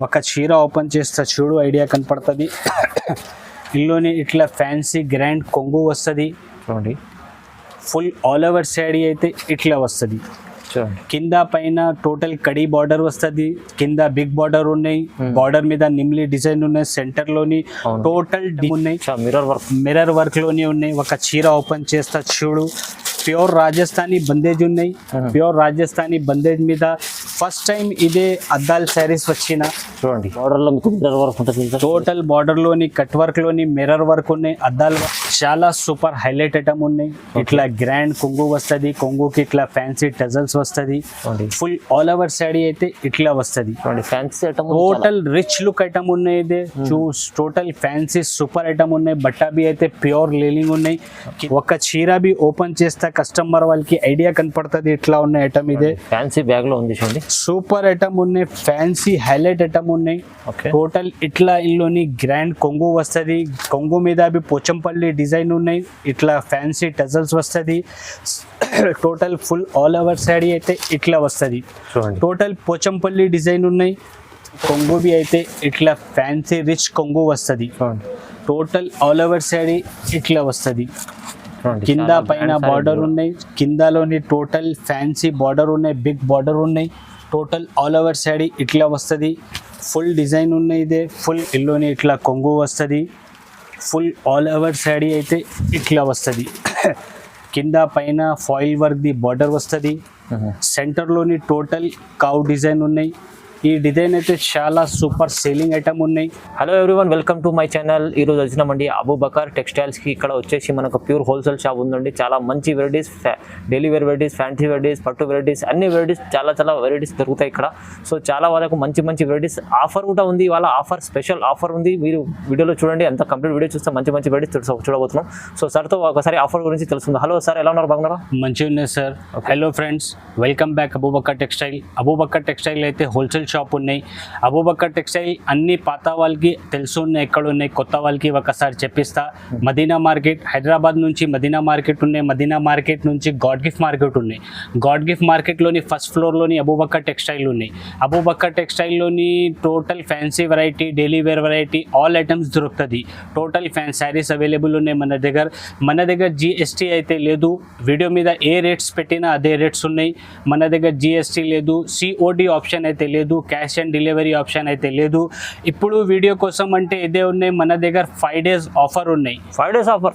ఒక చీర ఓపెన్ చేస్తే చూడు ఐడియా కనపడుతుంది. ఇందులోని ఇట్లా ఫ్యాన్సీ గ్రాండ్ కొంగు వస్తుంది చూడండి. ఫుల్ ఆల్ ఓవర్ శారీ అయితే ఇట్లా వస్తుంది. కింద పైన టోటల్ కడీ బార్డర్ వస్తుంది, కింద బిగ్ బార్డర్ ఉన్నాయి, బార్డర్ మీద నిమ్లీ డిజైన్ ఉన్నాయి, సెంటర్ లోని టోటల్ ఉన్నాయి, మిర్రర్ వర్క్ లోని ఉన్నాయి. ఒక చీర ఓపెన్ చేస్తా చూడు, ప్యూర్ రాజస్థానీ బందేజ్ ఉన్నాయి. ప్యూర్ రాజస్థానీ బందేజ్ మీద ఫస్ట్ టైం ఇదే అద్దాల్ శారీస్ వచ్చిన చూడండి. బార్డర్ లో మీకు మిర్రర్ వర్క్ ఉంటుంది, టోటల్ బార్డర్ లోని కట్ వర్క్ లోని మిర్రర్ వర్క్ ఉన్నాయి, అద్దాలు చాలా సూపర్ హైలైట్ ఐటమ్ ఉన్నాయి. ఇట్లా గ్రాండ్ కొంగు వస్తుంది, కొంగుకి ఇట్లా ఫ్యాన్సీ టజల్స్ వస్తుంది. ఫుల్ ఆల్ ఓవర్ శారీ అయితే ఇట్లా వస్తుంది. Fancy item total rich look item ఉన్నాయి. ఇదే టోటల్ ఫ్యాన్సీ సూపర్ ఐటమ్ ఉన్నాయి. బట్టా బి అయితే ప్యూర్ లీలింగ్ ఉన్నాయి. ఒక చీర బి ఓపెన్ చేస్తే కస్టమర్ వాళ్ళకి ఐడియా కనపడుతుంది ఇట్లా ఉన్న ఐటమ్. ఇదే ఫ్యాన్సీ బ్యాగ్ లో ఉంది చూడండి, సూపర్ ఐటమ్ ఉన్నాయి, ఫ్యాన్సీ హైలైట్ ఐటమ్ ఉన్నాయి. టోటల్ ఇట్లా ఇందులోని గ్రాండ్ కొంగు వస్తుంది, కొంగు మీద బి పోచంపల్లి డిజైన్ ఉన్నాయి, ఇట్లా ఫ్యాన్సీ టజల్స్ వస్తుంది. Total full all over sari అయితే ఇట్లా వస్తుంది. టోటల్ పోచంపల్లి డిజైన్ ఉన్నాయి. కొంగు బి అయితే ఇట్లా ఫ్యాన్సీ రిచ్ కొంగు వస్తుంది. టోటల్ ఆల్ ఓవర్ శారీ ఇట్లా వస్తుంది. కింద పైన బార్డర్ ఉన్నాయి, కిందలోని టోటల్ ఫ్యాన్సీ బార్డర్ ఉన్నాయి, బిగ్ బార్డర్ ఉన్నాయి. టోటల్ ఆల్ ఓవర్ శారీ ఇట్లా వస్తుంది. ఫుల్ డిజైన్ ఉన్నాయి. ఇదే ఫుల్ ఇల్లోని ఇట్లా కొంగు వస్తుంది. ఫుల్ ఆల్ ఓవర్ శారీ అయితే ఇట్లా వస్తుంది. కింద పైన ఫాయిల్ వర్క్ ది బార్డర్ వస్తుంది. సెంటర్లోని టోటల్ కౌ డిజైన్ ఉన్నాయి. ఈ డిజైన్ అయితే చాలా సూపర్ సేలింగ్ ఐటమ్ ఉన్నాయి. Hello everyone, welcome to my channel. ఈరోజు వచ్చినామండి అబూబకర్ టెక్స్టైల్స్కి. ఇక్కడ వచ్చేసి మనకు ప్యూర్ హోల్సేల్ షాప్ ఉందండి. చాలా మంచి varieties, daily wear varieties, fancy varieties, పట్టు వెరైటీస్, అన్ని వెరైటీస్ చాలా వెరైటీస్ దొరుకుతాయి ఇక్కడ. సో చాలా వాళ్ళకు మంచి వెరైటీస్ ఆఫర్ కూడా ఉంది. వాళ్ళ ఆఫర్ స్పెషల్ ఆఫర్ ఉంది. మీరు వీడియోలో చూడండి, అంత కంప్లీట్ వీడియో చూస్తే మంచి వెరైటీస్ చూడబోతున్నాం. సో సార్తో ఒకసారి ఆఫర్ గురించి తెలుస్తుంది. హలో సార్, ఎలా ఉన్నారు? బాగున్నారా? మంచిగా ఉన్నాయి sir. Hello friends, welcome back Abu Bakr textile. Abu Bakr textile అయితే హోల్సేల్ షాప్ ఉన్నాయి. అబూబకర్ టెక్స్టైల్ అన్ని పాత వాళ్ళకి తెలుసు ఉన్నాయి, ఎక్కడ ఉన్నాయి, కొత్త వాళ్ళకి ఒకసారి చెప్పిస్తా. మదీనా మార్కెట్, హైదరాబాద్ నుంచి మదీనా మార్కెట్ ఉన్నాయి. మదీనా మార్కెట్ నుంచి గాడ్ గిఫ్ట్ మార్కెట్ ఉన్నాయి. గాడ్ గిఫ్ట్ మార్కెట్లోని ఫస్ట్ ఫ్లోర్లోని అబూబకర్ టెక్స్టైల్ ఉన్నాయి. అబూబకర్ టెక్స్టైల్లోని total fancy variety, daily wear variety, all items దొరుకుతుంది. టోటల్ శారీస్ అవైలబుల్ ఉన్నాయి మన దగ్గర జిఎస్టీ అయితే లేదు. వీడియో మీద ఏ రేట్స్ పెట్టినా అదే రేట్స్ ఉన్నాయి. మన దగ్గర జిఎస్టీ లేదు, సిఓడి ఆప్షన్ అయితే లేదు, క్యాష్ అండ్ డెలివరీ ఆప్షన్ అయితే లేదు. ఇప్పుడు వీడియో కోసం అంటే ఇదే ఉన్నాయి. మన దగ్గర 5 days ఆఫర్ ఉన్నాయి.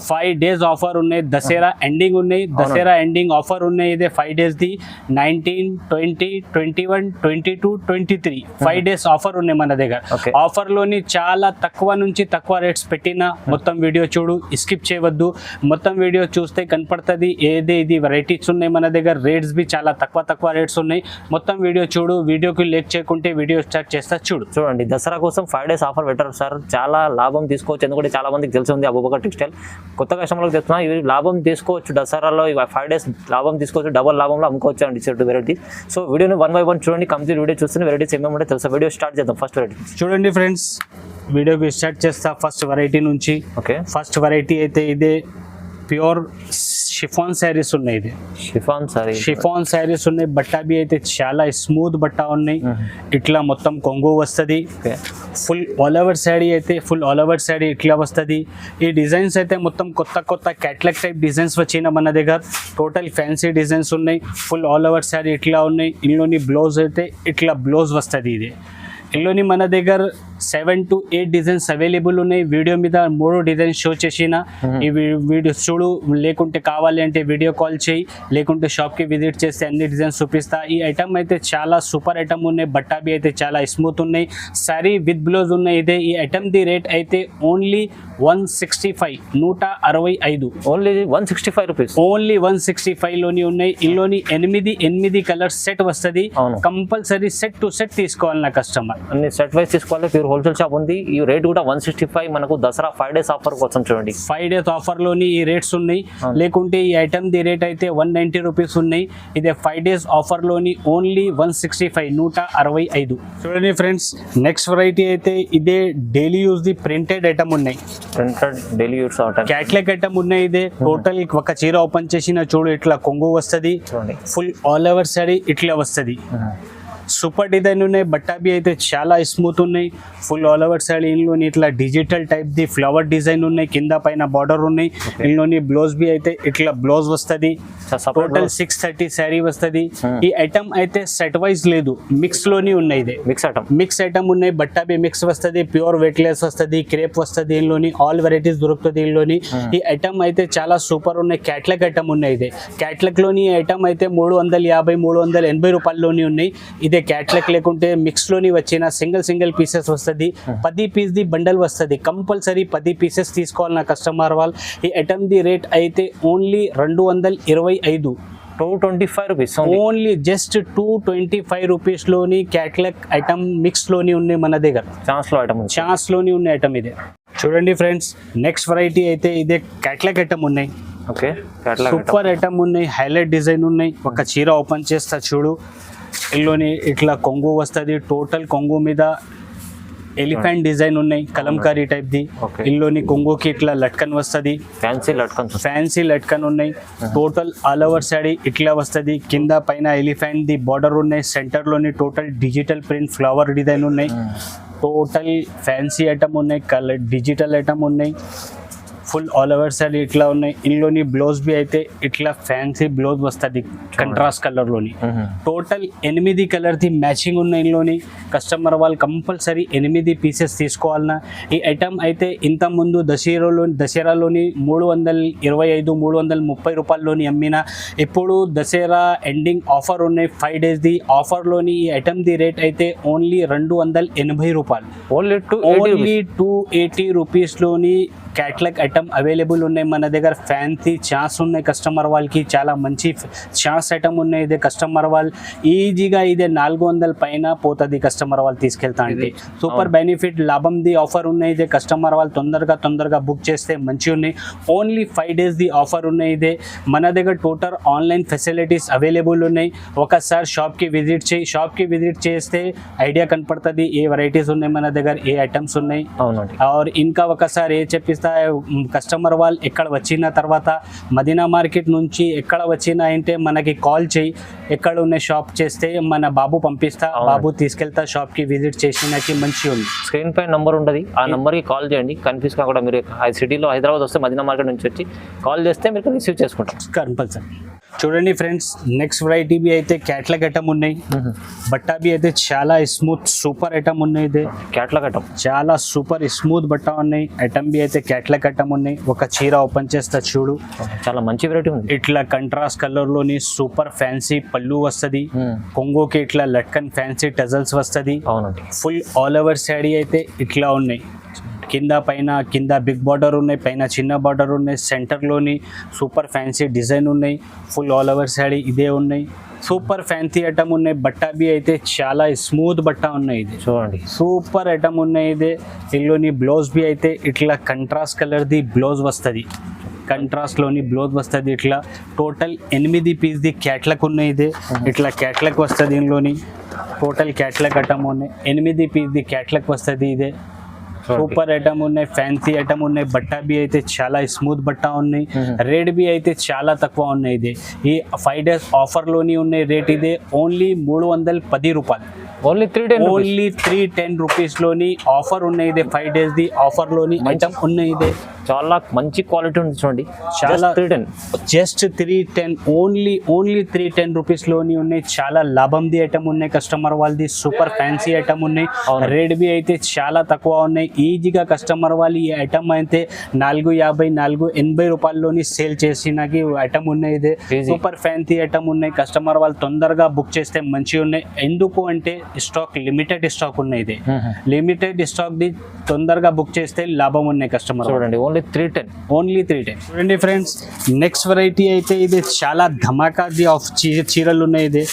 5 days ఆఫర్ ఉన్నాయి. దసరా ఎండింగ్ ఉన్నాయి. దసరా ఎండింగ్ ఆఫర్ ఉన్నాయి. ఇదే 5 days ది 19, 20, 21, 22, 23 5 days ఆఫర్ ఉన్నాయి మన దగ్గర. ఆఫర్ లోని చాలా తక్కువ నుంచి తక్కువ రేట్స్ పెట్టినా మొత్తం వీడియో చూడు, స్కిప్ చేయవద్దు. మొత్తం వీడియో చూస్తే కనపడుతుంది ఏదే ఇది వెరైటీస్ ఉన్నాయి మన దగ్గర. రేట్స్ బి చాలా తక్కువ రేట్స్ ఉన్నాయి. మొత్తం వీడియో చూడు, వీడియోకి లేక్ చేయకుంటే వీడియో స్టార్ట్ చేస్తా చూడండి. దసరా కోసం 5 days ఆఫర్ పెట్టారు సార్. చాలా లాభం తీసుకోవచ్చు. ఎందుకంటే చాలా మందికి తెలిసి ఉంది అబూబకర్ టెక్స్టైల్. కొత్త కస్టమర్లకు చెప్తున్నా, ఇవి లాభం తీసుకోవచ్చు. దసరాలో 5 days లాభం తీసుకోవచ్చు. డబల్ లాభంలో అమ్ముకోవచ్చు అండి వెరైటీస్. సో వీడియోని 1 by 1 చూడండి. కంప్లీట్ వీడియో చూస్తున్న వెరైటీస్ ఏమేమి తెలుసా. వీడియో స్టార్ట్ చేద్దాం. ఫస్ట్ వెరైటీ చూడండి ఫ్రెండ్స్, వీడియోకి స్టార్ట్ చేస్తా ఫస్ట్ వెరైటీ నుంచి. ఫస్ట్ వెరైటీ అయితే ఇదే ప్యూర్ షిఫాన్ శారీస్ ఉన్నాయి. ఇది షిఫాన్ శారీస్ ఉన్నాయి. బట్టా బి అయితే చాలా స్మూత్ బట్టా ఉన్నాయి. ఇట్లా మొత్తం కొంగు వస్తుంది. ఫుల్ ఆల్ ఓవర్ శారీ అయితే ఫుల్ ఆల్ ఓవర్ శారీ ఇట్లా వస్తుంది. ఈ డిజైన్స్ అయితే మొత్తం కొత్త క్యాటలాగ్ టైప్ డిజైన్స్ వచ్చిన మన దగ్గర. టోటల్ ఫ్యాన్సీ డిజైన్స్ ఉన్నాయి. ఫుల్ ఆల్ ఓవర్ శారీ ఇట్లా ఉన్నాయి. ఇందులోని బ్లౌజ్ అయితే ఇట్లా బ్లౌజ్ వస్తుంది. ఇది ఇందులోని మన దగ్గర 7 to 8 డిజైన్స్ అవైలబుల్ ఉన్నాయి. వీడియో మీద 3 డిజైన్స్ షో చేసిన. ఈ వీడియో చూడు, లేకుంటే కావాలి అంటే వీడియో కాల్ చేయి, లేకుంటే షాప్కి విజిట్ చేస్తే అన్ని డిజైన్స్ చూపిస్తా. ఈ ఐటమ్ అయితే చాలా సూపర్ ఐటమ్ ఉన్నాయి. బట్టా బి అయితే చాలా స్మూత్ ఉన్నాయి. సారీ విత్ బ్లౌజ్ ఉన్నాయి. ఇదే ఈ ఐటమ్ ది రేట్ అయితే ఓన్లీ 165, 165. Only 165 rupees. ఓన్లీ 165 లోని ఉన్నాయి. ఇందులోని 8 కలర్స్ సెట్ వస్తుంది. కంపల్సరీ సెట్ టు సెట్ తీసుకోవాలి నా కస్టమర్. అన్ని సెట్ వైస్ తీసుకోవాలి. ప్యూర్ హోల్సేల్ షాప్ ఉంది. ఈ రేట్ కూడా 165. మనకు దసరా 5 days ఆఫర్ కోసం చూడండి. 5 days ఆఫర్ లోని ఈ రేట్స్ ఉన్నాయి. లేకుంటే ఈ ఐటమ్ ది రేట్ అయితే 190 రూపీస్ ఉన్నాయి. ఇదే 5 days ఆఫర్ లోని ఓన్లీ 165, 165. చూడండి ఫ్రెండ్స్, నెక్స్ట్ వెరైటీ అయితే ఇదే డైలీ యూజ్ ది ప్రింటెడ్ ఐటమ్ ఉన్నాయి. Printed daily use catalogue item ఉన్నాయి. ఇదే టోటల్ ఒక చీర ఓపెన్ చేసిన చూడు, ఇట్లా కొంగు వస్తుంది. ఫుల్ ఆల్ ఓవర్ శారీ ఇట్లా వస్తుంది. సూపర్ డిజైన్ ఉన్నాయి. బట్టాబీ అయితే చాలా స్మూత్ ఉన్నాయి. ఫుల్ ఆల్ ఓవర్ సైడ్ ఇందులోని ఇట్లా digital type the flower design ఉన్నాయి. కింద పైన బార్డర్ ఉన్నాయి. ఇందులోని బ్లౌజ్ బి అయితే ఇట్లా బ్లౌజ్ వస్తుంది. టోటల్ 630 శారీ వస్తుంది. ఈ ఐటమ్ అయితే సెట్ వైజ్ లేదు, మిక్స్ లోని ఉన్నాయి. ఇది మిక్స్ ఐటమ్ ఉన్నాయి. బట్టాబీ మిక్స్ వస్తుంది, ప్యూర్ వెయిట్లెస్ వస్తుంది, క్రేప్ వస్తుంది. ఇందులోని ఆల్ వెరైటీస్ దొరుకుతుంది. ఇందులోని ఈ ఐటమ్ అయితే చాలా సూపర్ ఉన్నాయి. క్యాట్లాగ్ ఐటమ్ ఉన్నాయి. ఇది క్యాట్లాగ్ లోని ఐటమ్ అయితే 350 380 రూపాయల్లోని ఉన్నాయి. ఇదే క్యాట్లాగ్ లేకుంటే మిక్స్ లోని వచ్చిన సింగిల్ పీసెస్ వస్తుంది. 10 పీస్ ది బండల్ వస్తుంది. కంపల్సరీ 10 పీసెస్ తీసుకోవాలి నా కస్టమర్ వాళ్ళు. ఈ ఐటమ్ ది రేట్ అయితే ఓన్లీ 225, 225 రూపీస్ ఓన్లీ జస్ట్ 225 రూపీస్లోని క్యాట్లాగ్ ఐటమ్ మిక్స్లోని ఉన్నాయి మన దగ్గర. ఛాన్స్లోని ఉన్న ఐటమ్ ఇదే. చూడండి ఫ్రెండ్స్, నెక్స్ట్ వెరైటీ అయితే ఇదే క్యాట్లాగ్ ఐటమ్ ఉన్నాయి. ఓకే, సూపర్ ఐటమ్ ఉన్నాయి. హైలైట్ డిజైన్ ఉన్నాయి. ఒక చీర ఓపెన్ చేస్తా చూడు. ఇందులోని ఇట్లా కొంగు వస్తుంది. టోటల్ కొంగు మీద ఎలిఫెంట్ డిజైన్ ఉన్నాయి. Kalamkari type the. ఇందులోని కొంగుకి ఇట్లా లట్కన్ వస్తుంది. ఫ్యాన్సీ లట్కన్ ఉన్నాయి. టోటల్ ఆల్ ఓవర్ సైడ్ ఇట్లా వస్తుంది. కింద పైన ఎలిఫెంట్ ది బార్డర్ ఉన్నాయి. సెంటర్ లోని total digital print flower design ఉన్నాయి. టోటల్ ఫ్యాన్సీ ఐటమ్ ఉన్నాయి. కలర్ డిజిటల్ ఐటమ్ ఉన్నాయి. ఫుల్ ఆల్ ఓవర్ సైడ్ ఇట్లా ఉన్నాయి. ఇందులోని బ్లౌజ్ బి అయితే ఇట్లా ఫ్యాన్సీ బ్లౌజ్ వస్తుంది కంట్రాస్ట్ కలర్ లోని. టోటల్ 8 కలర్ ది మ్యాచింగ్ ఉన్నాయి. ఇందులోని కస్టమర్ వాళ్ళు కంపల్సరీ 8 పీసెస్ తీసుకోవాలన్నా. ఈ ఐటమ్ అయితే ఇంత ముందు దసరాలోని 325 330 రూపాయల్లోని అమ్మిన. ఇప్పుడు దసరా ఎండింగ్ ఆఫర్ ఉన్నాయి. 5 days ది ఆఫర్లోని ఈ ఐటమ్ ది రేట్ అయితే ఓన్లీ 280 రూపాయలు. ఓన్లీ 280 రూపీస్లోని క్యాట్లాగ్ ఐటమ్ అవైలబుల్ ఉన్నాయి మన దగ్గర. ఫ్యాన్సీ ఛాన్స్ ఉన్నాయి కస్టమర్ వాళ్ళకి. చాలా మంచి ఛాన్స్ ఐటమ్ ఉన్నాయి. ఇదే కస్టమర్ వాళ్ళు ఈజీగా ఇదే 400 పైన పోతుంది కస్టమర్ వాళ్ళు తీసుకెళ్తా అంటే. సూపర్ బెనిఫిట్ లాభం ది ఆఫర్ ఉన్నాయి. ఇదే కస్టమర్ వాళ్ళు తొందరగా బుక్ చేస్తే మంచి ఉన్నాయి. ఓన్లీ 5 days ది ఆఫర్ ఉన్నాయి. ఇదే మన దగ్గర టోటల్ ఆన్లైన్ ఫెసిలిటీస్ అవైలబుల్ ఉన్నాయి. ఒకసారి షాప్కి విజిట్ చేస్తే ఐడియా కనపడుతుంది ఏ వెరైటీస్ ఉన్నాయి మన దగ్గర, ఏ ఐటమ్స్ ఉన్నాయి. और ఇంకా ఒకసారి ఏ చెప్పిస్తా కస్టమర్ వాళ్ళు ఎక్కడ వచ్చిన తర్వాత మదీనా మార్కెట్ నుంచి ఎక్కడ వచ్చినా అంటే మనకి కాల్ చేయి. ఎక్కడ ఉన్న షాప్ చేస్తే మన బాబు పంపిస్తా, బాబు తీసుకెళ్తా షాప్కి విజిట్ చేసినాకి మంచి ఉంది. స్క్రీన్ పై నంబర్ ఉంటుంది, ఆ నెంబర్కి కాల్ చేయండి. కన్ఫ్యూజ్ కాకుండా మీరు సిటీలో హైదరాబాద్ వస్తే మదీనా మార్కెట్ నుంచి వచ్చి కాల్ చేస్తే మీరు రిసీవ్ చేసుకుంటాం కంపల్సరీ. చూడండి ఫ్రెండ్స్, నెక్స్ట్ వెరైటీ బి అయితే క్యాట్లాగ్ ఐటమ్ ఉన్నాయి. బట్ట బి అయితే చాలా స్మూత్ సూపర్ ఐటమ్ ఉన్నాయి. ఇది క్యాట్లాగ్ ఐటమ్ చాలా సూపర్ స్మూత్ బట్ట ఉన్నాయి. ఐటమ్ బి అయితే క్యాట్లాగ్ ఐటమ్ ఉన్నాయి. ఒక చీర ఓపెన్ చేస్తా చూడు. చాలా మంచి వెరైటీ ఉంది. ఇట్లా కంట్రాస్ట్ కలర్ లోని సూపర్ ఫ్యాన్సీ పళ్ళు వస్తుంది. కొంగోకి ఇట్లా లట్కన్ ఫ్యాన్సీ టజల్స్ వస్తుంది. ఫుల్ ఆల్ ఓవర్ శారీ అయితే ఇట్లా ఉన్నాయి. కింద బిగ్ బార్డర్ ఉన్నాయి, పైన చిన్న బార్డర్ ఉన్నాయి. సెంటర్లోని సూపర్ ఫ్యాన్సీ డిజైన్ ఉన్నాయి. ఫుల్ ఆల్ ఓవర్ శారీ ఇదే ఉన్నాయి. సూపర్ ఫ్యాన్సీ ఐటమ్ ఉన్నాయి. బట్ట బి అయితే చాలా స్మూత్ బట్ట ఉన్నాయి. ఇది చూడండి సూపర్ ఐటమ్ ఉన్నాయి. ఇదే ఇందులోని బ్లౌజ్ బి అయితే ఇట్లా కంట్రాస్ట్ కలర్ ది బ్లౌజ్ వస్తుంది. కంట్రాస్ట్లోని బ్లౌజ్ వస్తుంది. ఇట్లా టోటల్ 8 పీస్ ది క్యాట్లాగ్ ఉన్నాయి. ఇదే ఇట్లా క్యాట్లాగ్ వస్తుంది. ఇందులోని టోటల్ క్యాట్లాగ్ ఐటమ్ ఉన్నాయి. 8 పీస్ ది క్యాట్లాగ్ వస్తుంది. ఇదే సూపర్ ఐటమ్ ఉన్నాయి. ఫ్యాన్సీ ఐటమ్ ఉన్నాయి. బట్ట బి అయితే చాలా స్మూత్ బట్ట ఉన్నాయి. రేట్ బి అయితే చాలా తక్కువ ఉన్నాయి. ఇది ఈ 5 days ఆఫర్లోని ఉన్నాయి. రేట్ ఇదే ఓన్లీ 310 రూపాయలు. ఓన్లీ 310 రూపీస్లోని ఆఫర్ ఉన్నాయి. ఇదే 5 days ది ఆఫర్లోని ఐటమ్ ఉన్నాయి. ఇదే చాలా మంచి క్వాలిటీ ఉంది చూడండి. చాలా జస్ట్ 310 ఓన్లీ 310 రూపీస్లోని ఉన్నాయి. చాలా లాభంది ఐటమ్ ఉన్నాయి కస్టమర్ వాళ్ళది. సూపర్ ఫ్యాన్సీ ఐటమ్ ఉన్నాయి. రేట్ బి అయితే చాలా తక్కువ ఉన్నాయి. ఈజీగా కస్టమర్ వాళ్ళు ఈ ఐటమ్ అయితే 450 480 రూపాయల్లోని సేల్ చేసినకి ఐటమ్ ఉన్నాయి. ఇదే సూపర్ ఫ్యాన్సీ ఐటమ్ ఉన్నాయి. కస్టమర్ వాళ్ళు తొందరగా బుక్ చేస్తే మంచిగా ఉన్నాయి. ఎందుకు అంటే స్టాక్ లిమిటెడ్ స్టాక్ ఉన్నాయి. ఇది లిమిటెడ్ స్టాక్ ది తొందరగా బుక్ చేస్తే లాభం ఉన్నాయి కస్టమర్. చూడండి ఓన్లీ 310. చూడండి ఫ్రెండ్స్, నెక్స్ట్ వెరైటీ అయితే ఇది చాలా ధమాకా ది ఆఫ్ చీరలు ఉన్నాయి. ఇది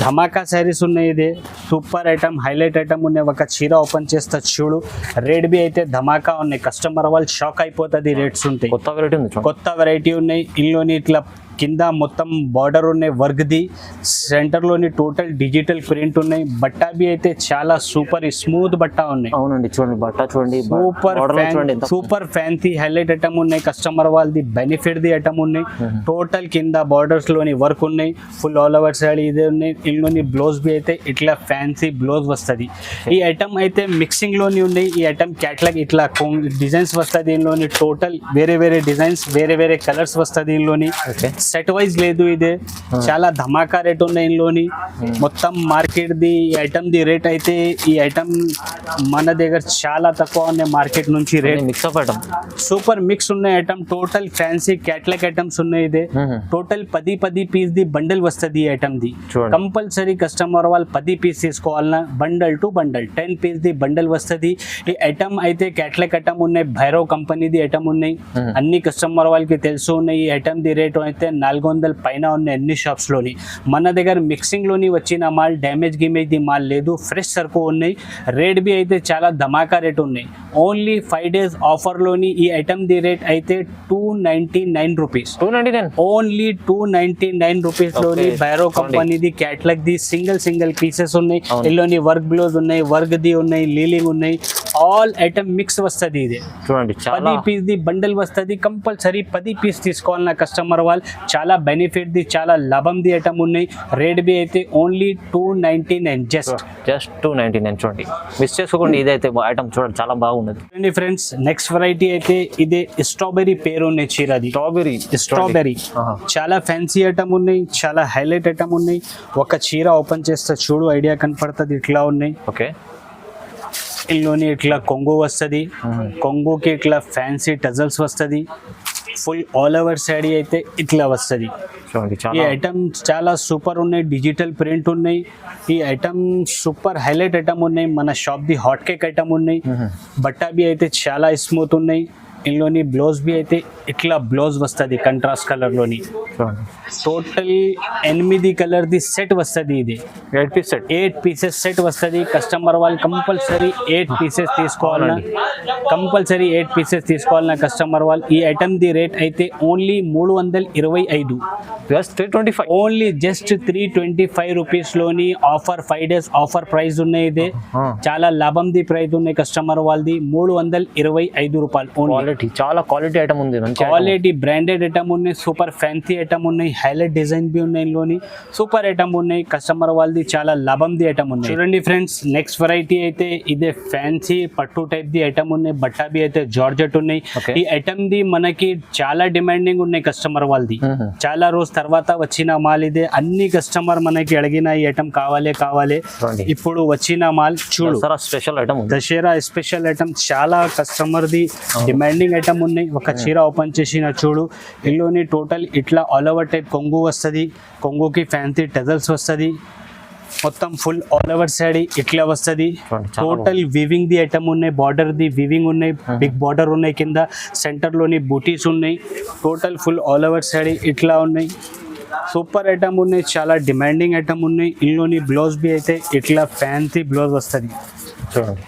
ధమాకా శారీస్ ఉన్నాయి. ఇది సూపర్ ఐటమ్ హైలైట్ ఐటమ్ ఉన్నాయి. ఒక చీర ఓపెన్ చేస్తా చూడు. రేట్ బి అయితే ధమాకా ఉన్నాయి. కస్టమర్ వాళ్ళు షాక్ అయిపోతుంది రేట్స్ ఉంటాయి. కొత్త వెరైటీ ఉంది. కొత్త వెరైటీ ఉన్నాయి. ఇందులోని ఇట్లా కింద మొత్తం బార్డర్ ఉన్నాయి వర్క్ది, సెంటర్లోని టోటల్ డిజిటల్ ప్రింట్ ఉన్నాయి. బట్టా బి అయితే చాలా సూపర్ స్మూత్ బట్టా ఉన్నాయి. అవునండి, చూడండి బట్ట చూడండి, సూపర్ border లో చూడండి ఎంత సూపర్ ఫ్యాన్సీ హైలైట్ ఐటమ్ ఉన్నాయి. కస్టమర్ వాళ్ళది బెనిఫిట్ ది ఐటమ్ ఉన్నాయి. టోటల్ కింద బార్డర్స్ లోని వర్క్ ఉన్నాయి. ఫుల్ ఆల్ ఓవర్ సైడ్ ఇదే ఉన్నాయి. ఇందులోని బ్లౌజ్ బి అయితే ఇట్లా ఫ్యాన్సీ బ్లౌజ్ వస్తుంది. ఈ ఐటమ్ అయితే మిక్సింగ్ లోని ఉన్నాయి. ఈ ఐటమ్ క్యాట్లాగ్ ఇట్లా డిజైన్స్ వస్తుంది. దీనిలోని టోటల్ వేరే వేరే డిజైన్స్ వేరే వేరే కలర్స్ వస్తుంది. దీనిలోని ఓకే సెట్ వైజ్ లేదు. ఇదే చాలా ధమాకా రేట్ ఉన్నాయి. ఇందులోని మొత్తం మార్కెట్ ది ఐటమ్ ది రేట్ అయితే ఈ ఐటమ్ మన దగ్గర చాలా తక్కువ ఉన్నాయి మార్కెట్ నుంచి rate. Mix up item, super mix ఉన్నాయి item. Total fancy catalogue items ఉన్నాయి. ఇదే టోటల్ 10 పీస్ ది బండిల్ వస్తుంది. ఈ ఐటమ్ ది చూడండి. కంపల్సరీ కస్టమర్ వాళ్ళు 10 పీస్ తీసుకోవాలన్నా బండల్ టు బండల్ 10 పీస్ ది బండల్ వస్తుంది. ఈ ఐటమ్ అయితే క్యాట్లాగ్ ఐటమ్ ఉన్నాయి. భైరవ్ కంపెనీది ఐటమ్ ఉన్నాయి. అన్ని కస్టమర్ వాళ్ళకి తెలుసు ఉన్నాయి. ఈ ఐటమ్ ది రేట్ అయితే 400 పైన ఉన్నాయి అన్ని షాప్స్ లోని. మన దగ్గర మిక్సింగ్ లోని వచ్చిన మాల్ డ్యామేజ్ గిమేజ్ ది మాల్ లేదు. ఫ్రెష్ సరుకు ఉన్నాయి. రేట్ బి అయితే చాలా ధమాకా రేట్ ఉన్నాయి. ఓన్లీ 5 days ఆఫర్ లోని ఈ ఐటమ్ ది రేట్ అయితే 299 రూపీస్. 299 ఓన్లీ 299 రూపీస్ లోని Okay. భైరవ్ కంపెనీది క్యాట్లాగ్ ది సింగిల్ పీసెస్ ఉన్నాయి. అవును. ఇందులోని వర్క్ బ్లౌజ్ ఉన్నాయి, వర్క్ ది ఉన్నాయి, లీలింగ్ ఉన్నాయి. ఆల్ ఐటమ్ మిక్స్ వస్తుంది. ఇది చూడండి, చాలా 10 పీస్ ది బండల్ వస్తుంది. కంపల్సరీ 10 పీస్ తీసుకోవాలన్న కస్టమర్ వాళ్ళు చాలా బెనిఫిట్ ది చాలా లాభం ది ఐటమ్ ఉన్నాయి. రేట్ బి అయితే ఓన్లీ 299 జస్ట్ 299. చూడండి, మిస్ చేసుకోండి. ఇదైతే ఐటమ్ చూడండి చాలా బాగున్నది. చూడండి ఫ్రెండ్స్, నెక్స్ట్ వెరైటీ అయితే ఇదే స్ట్రాబెరీ పేరు ఉన్నాయి చీరది. స్ట్రాబెరీ చాలా ఫ్యాన్సీ ఐటమ్ ఉన్నాయి. చాలా హైలైట్ ఐటమ్ ఉన్నాయి. ఒక చీర ఓపెన్ చేస్తే చూడు ఐడియా కనపడుతుంది. ఇట్లా ఉన్నాయి. ఓకే, ఇందులోని ఇట్లా కొంగు వస్తుంది. కొంగుకి ఇట్లా ఫ్యాన్సీ టజల్స్ వస్తుంది. ఫుల్ ఆల్ ఓవర్ శాడీ అయితే ఇట్లా వస్తుంది. చూడండి ఈ చాలా ఐటమ్ చాలా సూపర్ ఉన్నాయి. డిజిటల్ ప్రింట్ ఉన్నాయి. ఈ ఐటమ్ సూపర్ హైలైట్ ఐటమ్ ఉన్నాయి. మన shop the hot cake item ఉన్నాయి. బట్టా బి అయితే చాలా స్మూత్ ఉన్నాయి. ఇందులోని బ్లౌజ్ బి అయితే ఇట్లా బ్లౌజ్ వస్తుంది కంట్రాస్ట్ కలర్ లోని. చూడండి, టోటల్ 8 కలర్ ది సెట్ వస్తుంది. ఇది 8 పీస్ సెట్, 8 పీసెస్ సెట్ వస్తుంది. కస్టమర్ వాళ్ళు కంపల్సరీ 8 పీసెస్ తీసుకోవాలన్నా కస్టమర్ వాళ్ళు. ఈ ఐటమ్ ది రేట్ అయితే only 325. Just 325. Only just 325 rupees లోని ఆఫర్ 5 days ఆఫర్ ప్రైస్ ఉన్నాయి. ఇదే చాలా లాభం ది ప్రైస్ ఉన్నాయి కస్టమర్ వాళ్ళది. 325 రూపాయలు ఓన్లీ. క్వాలిటీ, చాలా క్వాలిటీ ఐటమ్ ఉంది. మంచి క్వాలిటీ బ్రాండెడ్ ఐటమ్ ఉన్నాయి. సూపర్ ఫ్యాన్సీ ఐటమ్ ఉన్నాయి. హైలైట్ డిజైన్ బి ఉన్నాయి. ఇందులోని సూపర్ ఐటమ్ ఉన్నాయి. కస్టమర్ వాళ్ళది చాలా లాభం ది ఐటమ్ ఉన్నాయి. చూడండి ఫ్రెండ్స్, నెక్స్ట్ వెరైటీ అయితే ఇదే ఫ్యాన్సీ పట్టు టైప్ ది ఐటమ్ ఉన్నాయి. బట్టా బి అయితే జార్జెట్ ఉన్నాయి. Okay. ఈ ఐటమ్ ది మనకి చాలా డిమాండింగ్ ఉన్నాయి కస్టమర్ వాళ్ళది. చాలా రోజు తర్వాత వచ్చిన మాల్ ఇదే. అన్ని కస్టమర్ మనకి అడిగిన ఈ ఐటమ్ కావాలి. చూడండి. ఇప్పుడు వచ్చిన మాల్ చూడు. స్పెషల్ ఐటమ్ ఉంది. దసరా స్పెషల్ ఐటమ్ చాలా కస్టమర్ ది డిమాండింగ్ ఐటమ్ ఉన్నాయి. ఒక చీర ఓపెన్ చేసిన చూడు. ఇందులోని టోటల్ ఇట్లా ఆల్ ఓవర్ టైప్ కొంగు వస్తుంది. కొంగుకి ఫ్యాన్సీ టజల్స్ వస్తుంది. మొత్తం ఫుల్ ఆల్ ఓవర్ సైడ్ ఇట్లా వస్తుంది. టోటల్ వివింగ్ ది ఐటమ్ ఉన్నాయి. బార్డర్ ది వివింగ్ ఉన్నాయి. బిగ్ బార్డర్ ఉన్నాయి. కింద సెంటర్ లోని బూటీస్ ఉన్నాయి. Total full all over side ఇట్లా ఉన్నాయి. సూపర్ ఐటమ్ ఉన్నాయి. చాలా డిమాండింగ్ ఐటమ్ ఉన్నాయి. ఇందులోని బ్లౌజ్ బి అయితే ఇట్లా ఫ్యాన్సీ బ్లౌజ్ వస్తుంది. చూడండి,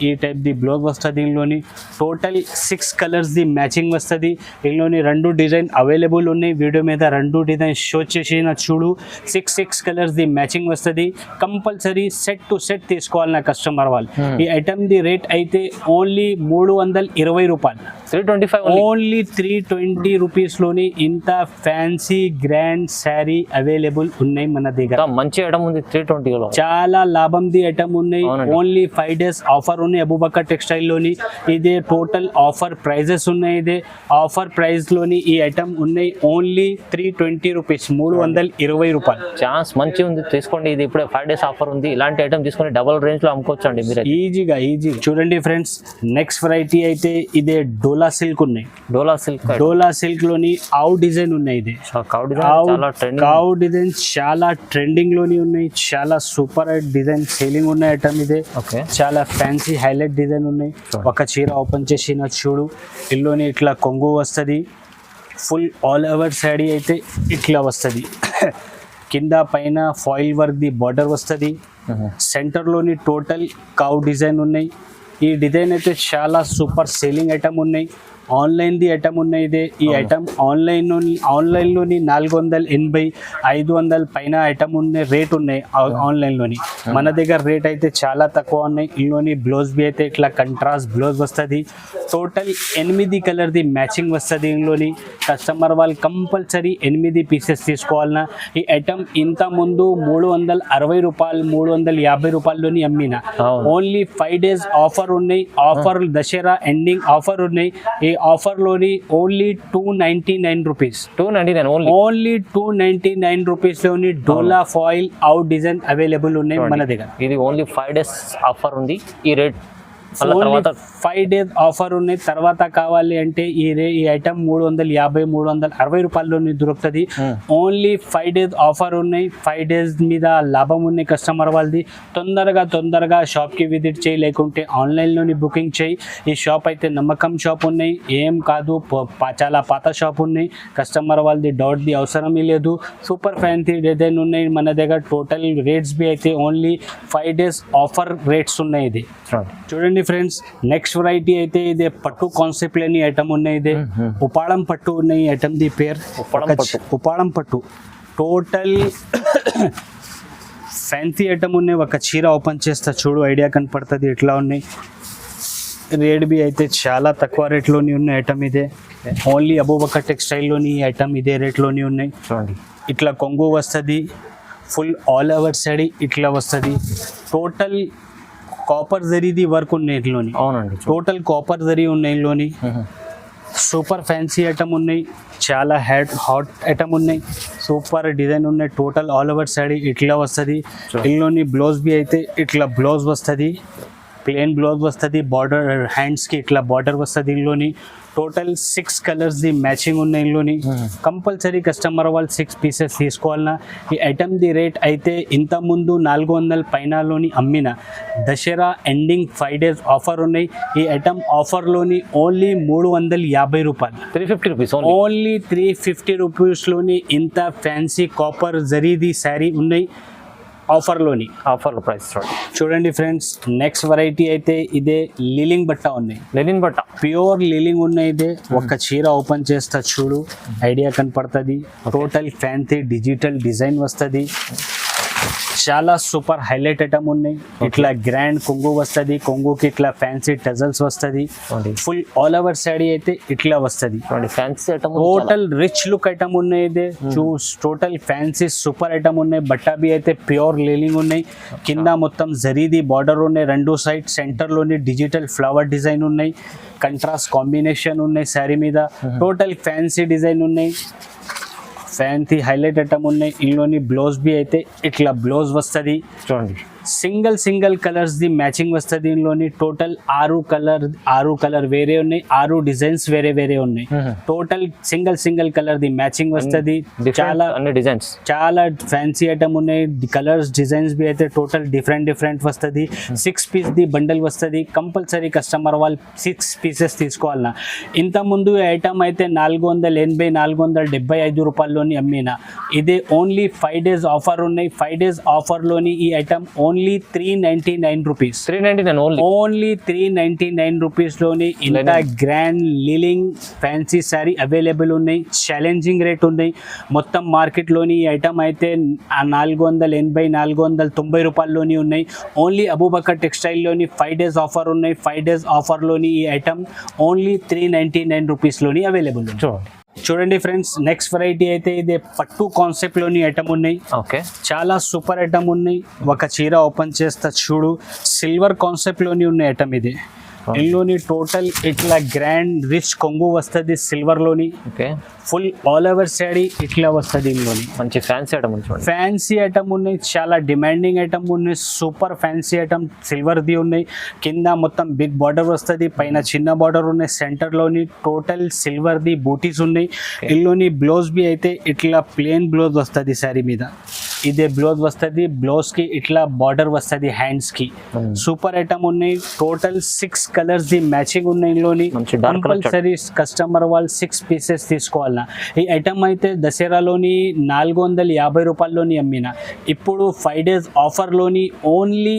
ఈ టైప్ ది బ్లౌజ్ వస్తుంది. ఇందులోని టోటల్ 6 కలర్స్ ది మ్యాచింగ్ వస్తుంది. ఇందులోని 2 డిజైన్ అవైలబుల్ ఉన్నాయి. వీడియో మీద 2 డిజైన్ షో చేసిన చూడు. 6 కలర్స్ ది మ్యాచింగ్ వస్తుంది. కంపల్సరీ సెట్ టు సెట్ తీసుకోవాలన్న కస్టమర్ వాళ్ళు. ఈ ఐటమ్ ది రేట్ అయితే ఓన్లీ 320 రూపాయలు. 325 ఓన్లీ 320 రూపీస్ లోని ఇంత ఫ్యాన్సీ గ్రాండ్ శారీ అవైలబుల్ ఉన్నాయి మన దగ్గర. మంచి ఐటమ్ ఉంది. 320 లో చాలా లాభం ది ఐటమ్ ఉన్నాయి. అవునండి. ఓన్లీ 5 days ఆఫర్ ఉన్నాయి అబూబకర్ టెక్స్టైల్ లోని. ఇదే టోటల్ ఆఫర్ ప్రైజెస్ ఉన్నాయి. ఇదే ఆఫర్ ప్రైస్ లోని ఈ ఐటమ్ ఉన్నాయి. ఓన్లీ 320 రూపీస్, 320 రూపాయలు. ఛాన్స్ మంచి ఉంది, తీసుకోండి. ఇది ఇప్పుడే 5 days ఆఫర్ ఉంది. ఇలాంటి ఐటమ్ తీసుకొని డబల్ రేంజ్ లో అమ్ముకోవచ్చు అండి మీరు ఈజీగా. చూడండి ఫ్రెండ్స్, నెక్స్ట్ వెరైటీ అయితే ఇదే డోలా సిల్క్ ఉన్నాయి. డోలా సిల్క్ లోని ఆవు డిజైన్ ఉన్నాయి. ఇది కావు డిజైన్ చాలా ట్రెండింగ్ లోని ఉన్నాయి. చాలా సూపర్ డిజైన్ సేలింగ్ ఉన్నాయి ఐటమ్. ఇదే చాలా ఫ్యాన్సీ హైలైట్ డిజైన్ ఉన్నాయి. ఒక చీర ఓపెన్ చేసిన చూడు. ఇందులోని ఇట్లా కొంగు వస్తుంది. ఫుల్ ఆల్ ఓవర్ శాడీ అయితే ఇట్లా వస్తుంది. కింద పైన ఫాయిల్ వర్క్ ది బార్డర్ వస్తుంది. సెంటర్లోని టోటల్ కావు డిజైన్ ఉన్నాయి. ఈ డిజైన్ అయితే చాలా సూపర్ సేలింగ్ ఐటమ్ ఉన్నాయి. ఆన్లైన్ ది ఐటమ్ ఉన్నాయి ఇదే ఈ ఐటమ్ ఆన్లైన్లోని 480 500 పైన ఐటమ్ ఉన్నాయి రేట్ ఉన్నాయి ఆన్లైన్లోని మన దగ్గర రేట్ అయితే చాలా తక్కువ ఉన్నాయి ఇందులోని బ్లౌజ్ బి అయితే ఇట్లా కంట్రాస్ట్ బ్లౌజ్ వస్తుంది టోటల్ 8 కలర్ది మ్యాచింగ్ వస్తుంది ఇందులోని కస్టమర్ వాళ్ళు కంపల్సరీ 8 పీసెస్ తీసుకోవాలన్నా ఈ ఐటమ్ ఇంత ముందు 360 రూపాయలు 350 రూపాయల్లోని అమ్మిన ఓన్లీ 5 days ఆఫర్ ఉన్నాయి ఆఫర్ దసరా ఎండింగ్ ఆఫర్ ఉన్నాయి ఈ ఆఫర్లోని ఓన్లీ 299 రూపీస్ 299 ఓన్లీ 299 రూపీస్లోని డోలా ఫాయిల్ అవుట్ డిజైన్ అవైలబుల్ ఉన్నాయి మన దగ్గర ఇది ఓన్లీ 5 days ఆఫర్ ఉంది ఈ రేట్ తర్వాత 5 days ఆఫర్ ఉన్నాయి తర్వాత కావాలి అంటే ఈ ఐటమ్ 360 రూపాయల్లోని దొరుకుతుంది ఓన్లీ 5 days ఆఫర్ ఉన్నాయి 5 days మీద లాభం ఉన్నాయి కస్టమర్ వాళ్ళది తొందరగా షాప్కి విజిట్ చేయి లేకుంటే ఆన్లైన్లోని బుకింగ్ చేయి ఈ షాప్ అయితే నమ్మకం షాప్ ఉన్నాయి ఏం కాదు చాలా పాత షాప్ ఉన్నాయి కస్టమర్ వాళ్ళది డౌట్ది అవసరం లేదు సూపర్ ఫ్యాన్సీ డిజైన్ ఉన్నాయి మన దగ్గర టోటల్ రేట్స్ బి అయితే ఓన్లీ 5 days ఆఫర్ రేట్స్ ఉన్నాయి ఇది చూడండి ఫ్రెండ్స్ నెక్స్ట్ వెరైటీ అయితే ఇదే పట్టు కాన్సెప్ట్ లేని ఐటమ్ ఉన్నాయి ఇదే ఉపాళం పట్టు ఉన్నాయి ఐటమ్ ది పేరు ఉపాళం పట్టు టోటల్ ఫ్యాన్సీ ఐటమ్ ఉన్నాయి ఒక చీర ఓపెన్ చేస్తా చూడు ఐడియా కనపడుతుంది ఎట్లా ఉన్నాయి రేట్ బి అయితే చాలా తక్కువ రేట్లోని ఉన్నాయి ఐటమ్ ఇదే ఓన్లీ అబూబకర్ టెక్స్టైల్లోని ఈ ఐటమ్ ఇదే రేట్లోని ఉన్నాయి ఇట్లా కొంగు వస్తుంది ఫుల్ ఆల్ ఓవర్ సారీ ఇట్లా వస్తుంది టోటల్ కాపర్ జరీది వర్క్ ఉన్నాయి ఇంట్లోని అవునండి టోటల్ కాపర్ జరీ ఉన్నాయి ఇంట్లోని సూపర్ ఫ్యాన్సీ ఐటమ్ ఉన్నాయి చాలా హాట్ ఐటమ్ ఉన్నాయి సూపర్ డిజైన్ ఉన్నాయి టోటల్ ఆల్ ఓవర్ సారీ ఇట్లా వస్తుంది ఇంట్లోని బ్లౌజ్ బి అయితే ఇట్లా బ్లౌజ్ వస్తుంది ప్లెయిన్ బ్లౌజ్ వస్తుంది బార్డర్ హ్యాండ్స్కి ఇట్లా బార్డర్ వస్తుంది ఇంట్లోని టోటల్ 6 కలర్స్ ది మ్యాచింగ్ ఉన్నాయి ఇంట్లోని కంపల్సరీ కస్టమర్ వాళ్ళు 6 పీసెస్ తీసుకోవాలన్నా ఈ ఐటమ్ ది రేట్ అయితే ఇంత ముందు 400 పైనలోని అమ్మిన దసరా ఎండింగ్ 5 days ఆఫర్ ఉన్నాయి ఈ ఐటమ్ ఆఫర్లోని ఓన్లీ 350 రూపాయలు 350 రూపీస్ ఓన్లీ 350 రూపీస్లోని ఇంత ఫ్యాన్సీ కాపర్ జరీది శారీ ఉన్నాయి ఆఫర్లోని ఆఫర్లో ప్రైస్ చూడండి ఫ్రెండ్స్ నెక్స్ట్ వెరైటీ అయితే ఇదే లిలింగ్ బట్ట ఉన్నాయి లెనిన్ బట్ట ప్యూర్ లిలింగ్ ఉన్నాయి ఇదే ఒక చీర ఓపెన్ చేస్తా చూడు ఐడియా కనపడుతుంది టోటల్ ఫ్యాన్సీ డిజిటల్ డిజైన్ వస్తుంది చాలా సూపర్ హైలైట్ ఐటమ్ ఉన్నాయి ఇట్లా గ్రాండ్ కొంగు వస్తుంది కొంగుకి ఇట్లా ఫ్యాన్సీ టజల్స్ వస్తుంది ఫుల్ ఆల్ ఓవర్ సారీ అయితే ఇట్లా వస్తుంది fancy item total rich look item ఉన్నాయి ఇది టోటల్ ఫ్యాన్సీ సూపర్ ఐటమ్ ఉన్నాయి బట్టా బి అయితే ప్యూర్ లీలింగ్ ఉన్నాయి కింద మొత్తం జరీది బార్డర్ ఉన్నాయి రెండు సైడ్ సెంటర్లోని డిజిటల్ ఫ్లవర్ డిజైన్ ఉన్నాయి కంట్రాస్ట్ కాంబినేషన్ ఉన్నాయి శారీ మీద టోటల్ ఫ్యాన్సీ డిజైన్ ఉన్నాయి ఫ్యాన్సీ హైలైట్ ఐటమ్ ఉన్నాయి ఇందులోని బ్లౌజ్ బి అయితే ఇట్లా బ్లౌజ్ వస్తుంది చూడండి సింగిల్ కలర్స్ ది మ్యాచింగ్ వస్తుంది ఇందులోని టోటల్ 6 కలర్ వేరే ఉన్నాయి 6 డిజైన్స్ వేరే ఉన్నాయి total single colour the matching వస్తుంది చాలా డిజైన్స్ చాలా ఫ్యాన్సీ ఐటమ్ ఉన్నాయి కలర్స్ డిజైన్స్ బి అయితే టోటల్ డిఫరెంట్ వస్తుంది 6 పీస్ ది బండల్ వస్తుంది కంపల్సరీ కస్టమర్ వాళ్ళు 6 పీసెస్ తీసుకోవాలన్నా ఇంత ముందు ఐటమ్ అయితే 475 రూపాయల్లోని అమ్మిన ఇదే ఓన్లీ 5 days ఆఫర్ ఉన్నాయి 5 days ఆఫర్లోని ఈ ఐటమ్ ఓన్లీ 399 రూపీస్ 399 ఓన్లీ 399 రూపీస్లోని ఇంత గ్రాండ్ లిలింగ్ ఫ్యాన్సీ సారీ అవైలబుల్ ఉన్నాయి ఛాలెంజింగ్ రేట్ ఉన్నాయి మొత్తం మార్కెట్లోని ఈ ఐటమ్ అయితే 490 రూపాయల్లోని ఉన్నాయి ఓన్లీ అబూబకర్ టెక్స్టైల్లోని 5 days ఆఫర్ ఉన్నాయి 5 days ఆఫర్లోని ఈ ఐటమ్ ఓన్లీ 399 రూపీస్లోని అవైలబుల్ ఉంది చూడండి ఫ్రెండ్స్ నెక్స్ట్ వెరైటీ అయితే ఇదే పట్టు కాన్సెప్ట్లోని ఐటమ్ ఉన్నాయి ఓకే చాలా సూపర్ ఐటమ్ ఉన్నాయి ఒక చీర ఓపెన్ చేస్తా చూడు సిల్వర్ కాన్సెప్ట్లోని ఉన్న ఐటమ్ ఇది ఇందులోని టోటల్ ఇట్లా గ్రాండ్ రిచ్ కొంగు వస్తుంది సిల్వర్లోని okay full all over sari ఇట్లా వస్తుంది ఇందులోని మంచి ఫ్యాన్సీ ఐటమ్ ఉంది ఫ్యాన్సీ ఐటమ్ ఉన్నాయి చాలా డిమాండింగ్ ఐటమ్ ఉన్నాయి సూపర్ ఫ్యాన్సీ ఐటమ్ సిల్వర్ది ఉన్నాయి కింద మొత్తం బిగ్ బార్డర్ వస్తుంది పైన చిన్న బార్డర్ ఉన్నాయి సెంటర్లోని టోటల్ సిల్వర్ది బూటీస్ ఉన్నాయి ఇందులోని బ్లౌజ్ బి అయితే ఇట్లా ప్లెయిన్ బ్లౌజ్ వస్తుంది శారీ మీద ఇదే బ్లౌజ్ వస్తుంది బ్లౌజ్కి ఇట్లా బార్డర్ వస్తుంది హ్యాండ్స్కి సూపర్ ఐటమ్ ఉన్నాయి టోటల్ 6 కలర్స్ ది మ్యాచింగ్ ఉన్నాయి ఇందులోని కంపల్సరీ కస్టమర్ వాళ్ళు 6 పీసెస్ తీసుకోవాలన్నా ఈ ఐటమ్ అయితే దసరాలోని 450 రూపాయల్లోని అమ్మిన ఇప్పుడు 5 days ఆఫర్లోని ఓన్లీ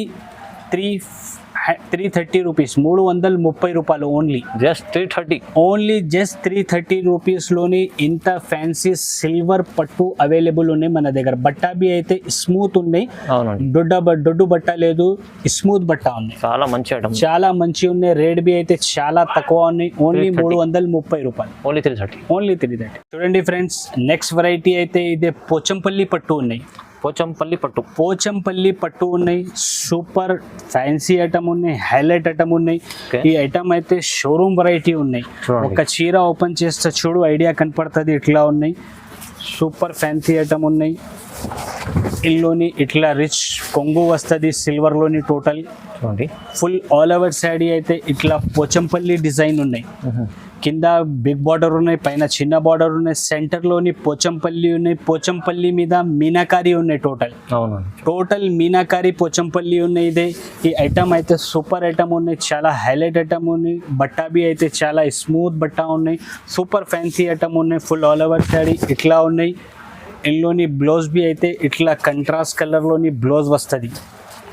330 రూపీస్, 330 రూపాయలు ఓన్లీ. జస్ట్ 330. ఓన్లీ జస్ట్ 330 రూపీస్లోని ఇంత ఫ్యాన్సీ సిల్వర్ పట్టు అవైలబుల్ ఉన్నాయి మన దగ్గర. బట్టాబి అయితే స్మూత్ ఉన్నాయి, అవునండి, దొడ్డు బట్ట లేదు, స్మూత్ బట్ట ఉన్నాయి. చాలా మంచి ఐటమ్, చాలా మంచి ఉన్నాయి. రేట్ బి అయితే చాలా తక్కువ ఉన్నాయి, ఓన్లీ 330 రూపాయలు, ఓన్లీ 330. ఓన్లీ 330. చూడండి ఫ్రెండ్స్, నెక్స్ట్ వెరైటీ అయితే ఇదే పోచంపల్లి పట్టు ఉన్నాయి. పోచంపల్లి పట్టు ఉన్నాయి. సూపర్ ఫ్యాన్సీ ఐటమ్ ఉన్నాయి, హైలైట్ ఐటమ్ ఉన్నాయి. ఈ ఐటమ్ అయితే షోరూమ్ వెరైటీ ఉన్నాయి. ఒక చీర ఓపెన్ చేస్తే చూడు ఐడియా కనపడుతుంది, ఇట్లా ఉన్నాయి. సూపర్ ఫ్యాన్సీ ఐటమ్ ఉన్నాయి. ఇల్లోని ఇట్లా రిచ్ కొంగు వస్తుంది సిల్వర్లోని. Total full all over sari అయితే ఇట్లా పోచంపల్లి డిజైన్ ఉన్నాయి. కింద బిగ్ బార్డర్ ఉన్నాయి, పైన చిన్న బార్డర్ ఉన్నాయి, సెంటర్లోని పోచంపల్లి ఉన్నాయి. పోచంపల్లి మీద మీనాకారి ఉన్నాయి. టోటల్ మీనాకారి పోచంపల్లి ఉన్నాయి. ఇదే ఈ ఐటమ్ అయితే సూపర్ ఐటమ్ ఉన్నాయి, చాలా హైలైట్ ఐటమ్ ఉన్నాయి. బట్ట బి అయితే చాలా స్మూత్ బట్ట ఉన్నాయి, సూపర్ ఫ్యాన్సీ ఐటమ్ ఉన్నాయి. ఫుల్ ఆల్ ఓవర్ శాడీ ఇట్లా ఉన్నాయి. ఇందులోని బ్లౌజ్ బి అయితే ఇట్లా కంట్రాస్ట్ కలర్లోని బ్లౌజ్ వస్తుంది.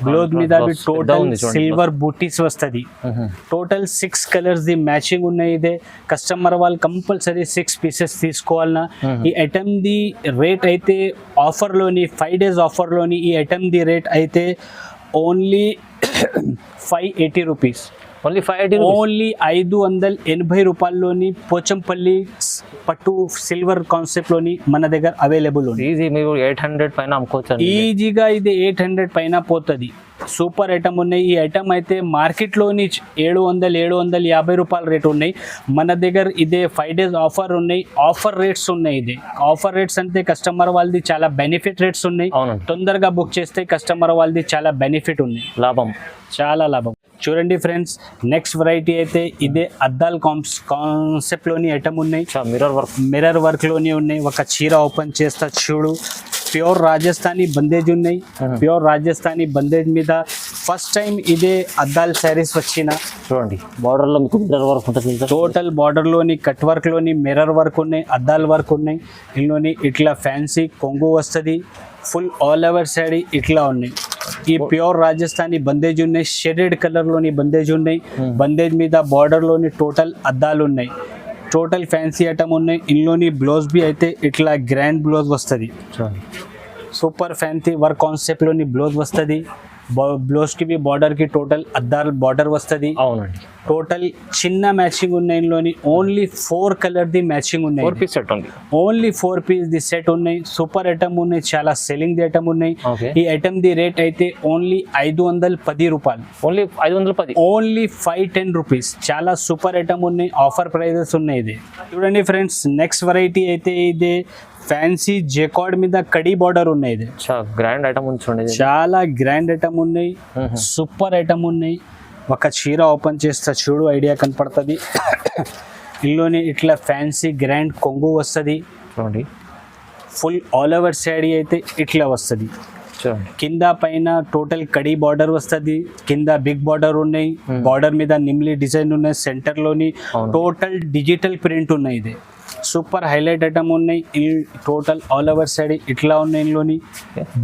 బ్లౌజ్ మీద టోటల్ సిల్వర్ బూటీస్ వస్తుంది. టోటల్ 6 కలర్స్ ది మ్యాచింగ్ ఉన్నాయి. ఇదే కస్టమర్ వాళ్ళు కంపల్సరీ 6 పీసెస్ తీసుకోవాలన్నా. ఈ ఐటమ్ ది రేట్ అయితే ఆఫర్లోని 5 days ఆఫర్లోని ఈ ఐటమ్ ది రేట్ అయితే ఓన్లీ 580 రూపీస్. ఓన్లీ 580, ఓన్లీ 580 రూపాయల్లోని పోచంపల్లి పట్టు సిల్వర్ కాన్సెప్ట్లోని మన దగ్గర అవైలబుల్ ఉంది. ఈజీ మీరు 800 పైన అమ్ముకోవచ్చు ఈజీగా. ఇది 800 పైన పోతుంది. సూపర్ ఐటమ్ ఉన్నాయి. ఈ ఐటమ్ అయితే మార్కెట్లోని 750 రూపాయల రేట్ ఉన్నాయి. మన దగ్గర ఇదే 5 days ఆఫర్ ఉన్నాయి. ఆఫర్ రేట్స్ ఉన్నాయి. ఇది ఆఫర్ రేట్స్ అంటే కస్టమర్ వాళ్ళది చాలా బెనిఫిట్ రేట్స్ ఉన్నాయి. తొందరగా బుక్ చేస్తే కస్టమర్ వాళ్ళది చాలా బెనిఫిట్ ఉన్నాయి, లాభం, చాలా లాభం. చూడండి ఫ్రెండ్స్, నెక్స్ట్ వెరైటీ అయితే ఇదే అద్దాల్ కాన్సెప్ట్లోని ఐటమ్ ఉన్నాయి. మిర్రర్ వర్క్లోని ఉన్నాయి. ఒక చీర ఓపెన్ చేస్తా చూడు, ప్యూర్ రాజస్థానీ బందేజ్ ఉన్నాయి. ప్యూర్ రాజస్థానీ బందేజ్ మీద ఫస్ట్ టైం ఇదే అద్దాల్ శారీస్ వచ్చిన. చూడండి, బార్డర్లో మీకు మిర్రర్ వర్క్ ఉంటుంది. టోటల్ బార్డర్లోని కట్ వర్క్లోని మిర్రర్ వర్క్ ఉన్నాయి, అద్దాల్ వర్క్ ఉన్నాయి. ఇందులోని ఇట్లా ఫ్యాన్సీ కొంగు వస్తుంది. ఫుల్ ఆల్ ఓవర్ శారీ ఇట్లా ఉన్నాయి. ఈ ప్యూర్ రాజస్థానీ బందేజ్ ఉన్నాయి. షేడెడ్ కలర్లోని బందేజ్ ఉన్నాయి. బందేజ్ మీద బార్డర్లోని టోటల్ అద్దాలు ఉన్నాయి. టోటల్ ఫ్యాన్సీ ఐటమ్ ఉన్నాయి. ఇందులోని బ్లౌజ్ బి అయితే ఇట్లా గ్రాండ్ బ్లౌజ్ వస్తుంది. సూపర్ ఫ్యాన్సీ వర్క్ కాన్సెప్ట్లోని బ్లౌజ్ వస్తుంది. బ్లౌజ్కి బి బార్డర్కి టోటల్ అద్దాలు బార్డర్ వస్తుంది. అవునండి, టోటల్ చిన్న మ్యాచింగ్ ఉన్నాయి. ఇందులోని ఓన్లీ 4 కలర్ ది మ్యాచింగ్ ఉన్నాయి. 4 పీస్ సెట్ ఉంది. ఓన్లీ 4 పీస్ ది సెట్ ఉన్నాయి. సూపర్ ఐటమ్ ఉన్నాయి, చాలా సెల్లింగ్ ది ఐటమ్ ఉన్నాయి. ఈ ఐటమ్ ది రేట్ అయితే ఓన్లీ 510 రూపాయలు. Only 510, only 510 rupees. చాలా సూపర్ ఐటమ్ ఉన్నాయి, ఆఫర్ ప్రైజెస్ ఉన్నాయి. ఇది చూడండి ఫ్రెండ్స్, నెక్స్ట్ వెరైటీ అయితే ఇదే ఫ్యాన్సీ జెకార్డ్ మీద కడి బార్డర్ ఉన్నాయి. ఇది గ్రాండ్ ఐటమ్ ఉంది, చాలా గ్రాండ్ ఐటమ్ ఉన్నాయి, సూపర్ ఐటమ్ ఉన్నాయి. ఒక చీర ఓపెన్ చేస్తా చూడు ఐడియా కనపడుతుంది. ఇందులోని ఇట్లా ఫ్యాన్సీ గ్రాండ్ కొంగు వస్తుంది. చూడండి, ఫుల్ ఆల్ ఓవర్ శాడీ అయితే ఇట్లా వస్తుంది. కింద పైన టోటల్ కడి బార్డర్ వస్తుంది. కింద బిగ్ బార్డర్ ఉన్నాయి. బార్డర్ మీద నిమ్లీ డిజైన్ ఉన్నాయి. సెంటర్లోని టోటల్ డిజిటల్ ప్రింట్ ఉన్నాయి. ఇది సూపర్ హైలైట్ ఐటమ్ ఉన్నాయి. టోటల్ ఆల్ ఓవర్ శాడీ ఇట్లా ఉన్నాయి. ఇందులోని